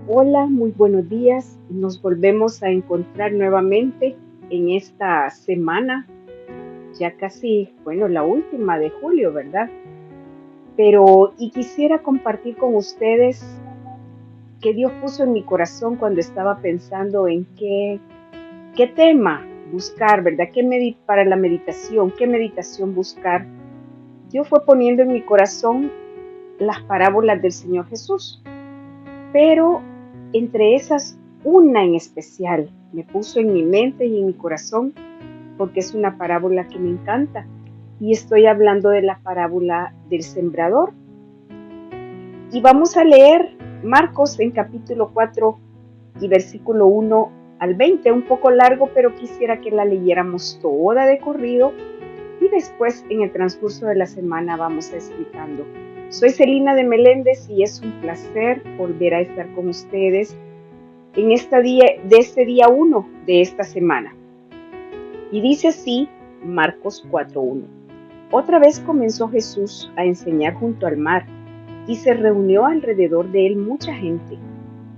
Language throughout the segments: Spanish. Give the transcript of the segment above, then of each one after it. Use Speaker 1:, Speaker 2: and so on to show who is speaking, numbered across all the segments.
Speaker 1: Hola, muy buenos días. Nos volvemos a encontrar nuevamente en esta semana, ya casi, la última de julio, ¿verdad? Y quisiera compartir con ustedes qué Dios puso en mi corazón cuando estaba pensando en qué tema buscar, ¿verdad? Para la meditación, qué meditación buscar. Dios fue poniendo en mi corazón las parábolas del Señor Jesús, pero entre esas, una en especial me puso en mi mente y en mi corazón porque es una parábola que me encanta. Y estoy hablando de la parábola del sembrador. Y vamos a leer Marcos en capítulo 4 y versículo 1 al 20, un poco largo, pero quisiera que la leyéramos toda de corrido y después en el transcurso de la semana vamos explicando. Soy Celina de Meléndez y es un placer volver a estar con ustedes en este día 1 de esta semana. Y dice así Marcos 4:1. Otra vez comenzó Jesús a enseñar junto al mar, y se reunió alrededor de él mucha gente,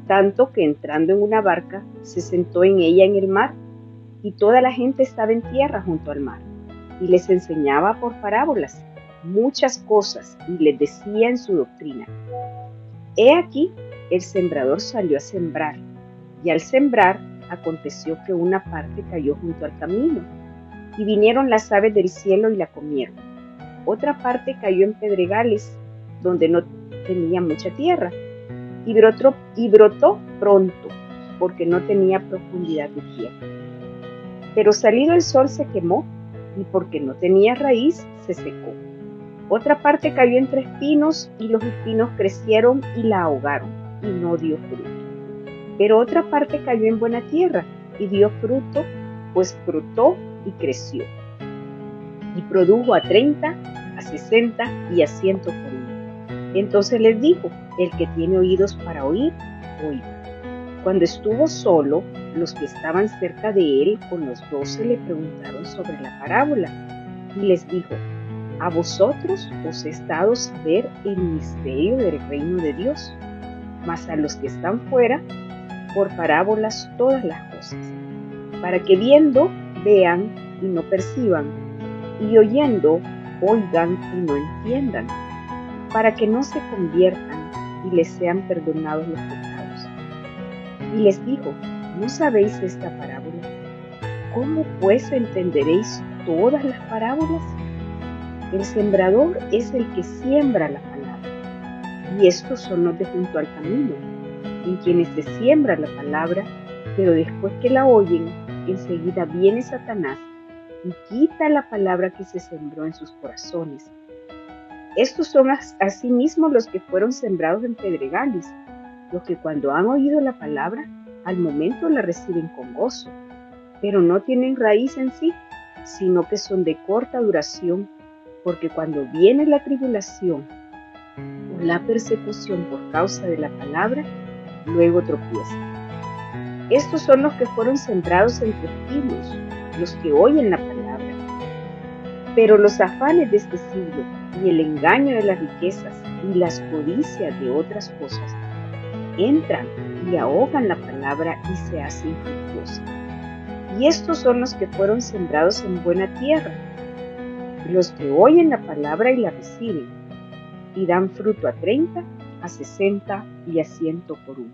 Speaker 1: tanto que entrando en una barca, se sentó en ella en el mar, y toda la gente estaba en tierra junto al mar, y les enseñaba por parábolas muchas cosas, y les decía en su doctrina: He aquí, el sembrador salió a sembrar, y al sembrar aconteció que una parte cayó junto al camino, y vinieron las aves del cielo y la comieron. Otra parte cayó en pedregales, donde no tenía mucha tierra, y brotó pronto, porque no tenía profundidad de tierra. Pero salido el sol se quemó, y porque no tenía raíz, se secó. Otra parte cayó entre espinos, y los espinos crecieron y la ahogaron, y no dio fruto. Pero otra parte cayó en buena tierra, y dio fruto, pues brotó y creció, y produjo a 30, a 60 y a 100 por uno. Entonces les dijo: el que tiene oídos para oír, oiga. Cuando estuvo solo, los que estaban cerca de él con los 12 le preguntaron sobre la parábola, y les dijo: a vosotros os he dado saber el misterio del reino de Dios, mas a los que están fuera, por parábolas todas las cosas, para que viendo vean y no perciban, y oyendo oigan y no entiendan, para que no se conviertan y les sean perdonados los pecados. Y les dijo: ¿no sabéis esta parábola? ¿Cómo pues entenderéis todas las parábolas? El sembrador es el que siembra la palabra, y estos son los de junto al camino, en quienes se siembra la palabra, pero después que la oyen, enseguida viene Satanás y quita la palabra que se sembró en sus corazones. Estos son asimismo los que fueron sembrados en pedregales, los que cuando han oído la palabra, al momento la reciben con gozo, pero no tienen raíz en sí, sino que son de corta duración, porque cuando viene la tribulación o la persecución por causa de la palabra, luego tropiezan. Estos son los que fueron sembrados entre espinos, los que oyen la palabra. Pero los afanes de este siglo y el engaño de las riquezas y las codicias de otras cosas entran y ahogan la palabra y se hace infructuosa. Y estos son los que fueron sembrados en buena tierra, los que oyen la palabra y la reciben, y dan fruto a 30, a 60 y a 100 por uno.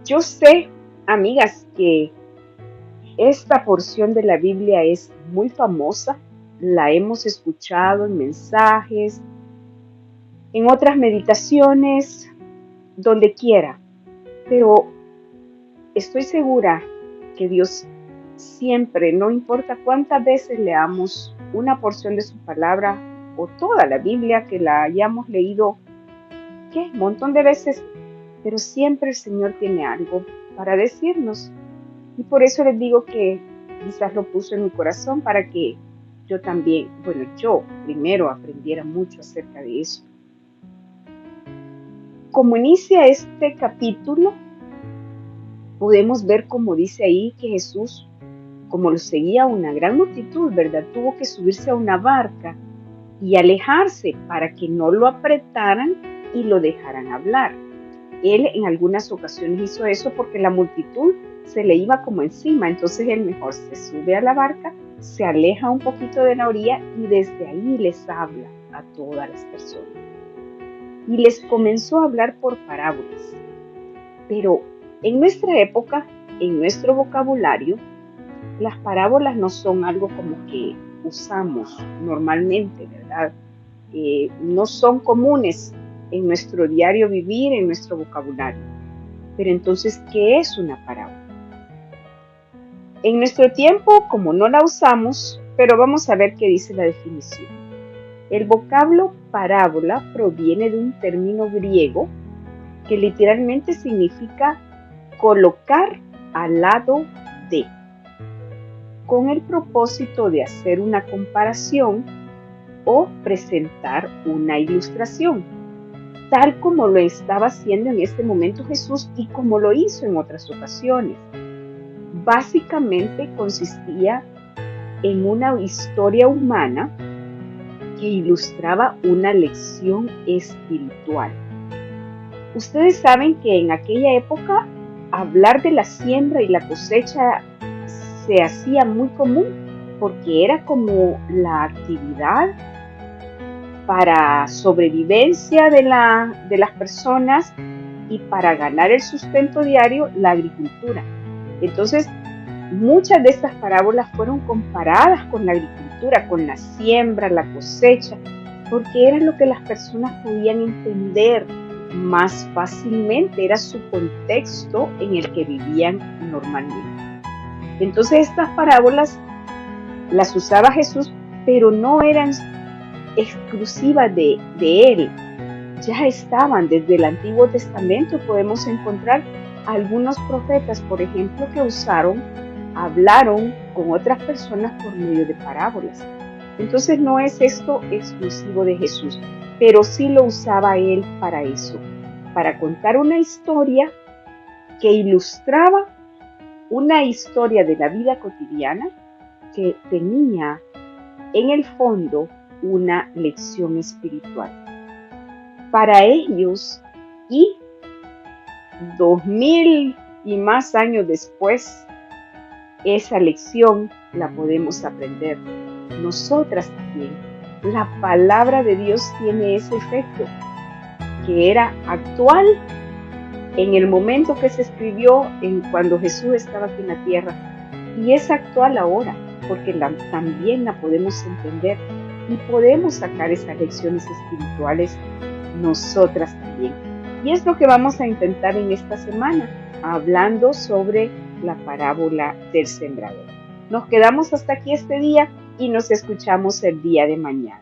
Speaker 1: Yo sé, amigas, que esta porción de la Biblia es muy famosa, la hemos escuchado en mensajes, en otras meditaciones, donde quiera, pero estoy segura que Dios siempre, no importa cuántas veces leamos una porción de su palabra o toda la Biblia que la hayamos leído, un montón de veces, pero siempre el Señor tiene algo para decirnos. Y por eso les digo que quizás lo puso en mi corazón para que yo también, yo primero aprendiera mucho acerca de eso. Como inicia este capítulo, podemos ver, como dice ahí, que Jesús, como lo seguía una gran multitud, ¿verdad? Tuvo que subirse a una barca y alejarse para que no lo apretaran y lo dejaran hablar. él en algunas ocasiones hizo eso porque la multitud se le iba como encima, entonces él mejor se sube a la barca, se aleja un poquito de la orilla y desde ahí les habla a todas las personas. Y les comenzó a hablar por parábolas. Pero en nuestra época, en nuestro vocabulario, las parábolas no son algo como que usamos normalmente, ¿verdad? No son comunes en nuestro diario vivir, en nuestro vocabulario. Pero entonces, ¿qué es una parábola? En nuestro tiempo, como no la usamos, pero vamos a ver qué dice la definición. El vocablo parábola proviene de un término griego que literalmente significa colocar al lado de, con el propósito de hacer una comparación o presentar una ilustración, tal como lo estaba haciendo en este momento Jesús y como lo hizo en otras ocasiones. Básicamente consistía en una historia humana que ilustraba una lección espiritual. Ustedes saben que en aquella época hablar de la siembra y la cosecha se hacía muy común porque era como la actividad para sobrevivencia de las personas y para ganar el sustento diario, la agricultura. Entonces, muchas de estas parábolas fueron comparadas con la agricultura, con la siembra, la cosecha, porque era lo que las personas podían entender más fácilmente, era su contexto en el que vivían normalmente. Entonces estas parábolas las usaba Jesús, pero no eran exclusivas de él. Ya estaban desde el Antiguo Testamento, podemos encontrar algunos profetas, por ejemplo, que hablaron con otras personas por medio de parábolas. Entonces no es esto exclusivo de Jesús, pero sí lo usaba él para eso, para contar una historia que ilustraba una historia de la vida cotidiana que tenía en el fondo una lección espiritual. Para ellos, y 2000 y más años después, esa lección la podemos aprender nosotras también. La palabra de Dios tiene ese efecto, que era actual en el momento que se escribió, cuando Jesús estaba aquí en la tierra, y es actual ahora, porque también la podemos entender y podemos sacar esas lecciones espirituales nosotras también. Y es lo que vamos a intentar en esta semana, hablando sobre la parábola del sembrador. Nos quedamos hasta aquí este día y nos escuchamos el día de mañana.